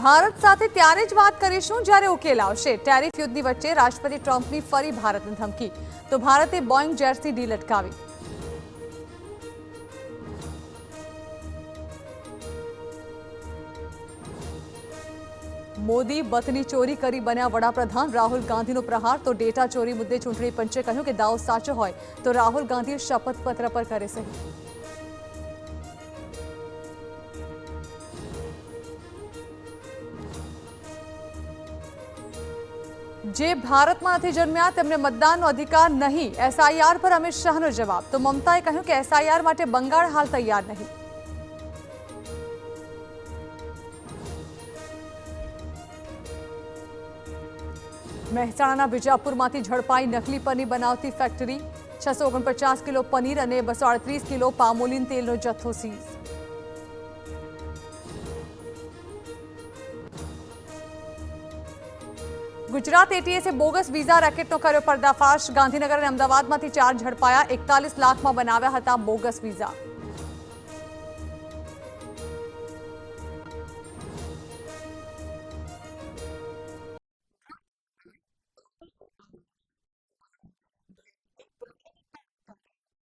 ભારત સાથે ત્યારે જ વાત કરીશું જ્યારે ઉકેલ આવશે। ટેરિફ યુદ્ધની વચ્ચે રાષ્ટ્રપતિ ટ્રમ્પની ફરી ભારતને ધમકી, તો ભારતે બોઇંગ જેટ્સની ડીલ અટકાવી। મોદી બથની ચોરી કરી બન્યા વડાપ્રધાન, રાહુલ ગાંધીનો પ્રહાર, તો ડેટા ચોરી મુદ્દે ચૂંટણી પંચે કહ્યું કે દાવો સાચો હોય તો રાહુલ ગાંધી શપથપત્ર પર કરે સહી। જે ભારતમાં નથી જન્મ્યા તેમને મતદાનનો અધિકાર નહીં, એસઆઈઆર પર અમિત શાહનો જવાબ, તો મમતાએ કહ્યું કે એસઆઈઆર માટે બંગાળ હાલ તૈયાર નહીં। મહેસાણાના બીજાપુરમાંથી ઝડપાઈ નકલી પનીર બનાવતી ફેક્ટરી, 649 કિલો પનીર અને 238 કિલો પામોલીન તેલનો જથ્થો સીઝ। ગુજરાત એટીએસે બોગસ વિઝા રેકેટનો કર્યો પર્દાફાશ, ગાંધીનગર અને અમદાવાદમાંથી 4 ઝડપાયા, 41 લાખમાં બનાવ્યા હતા બોગસ વિઝા।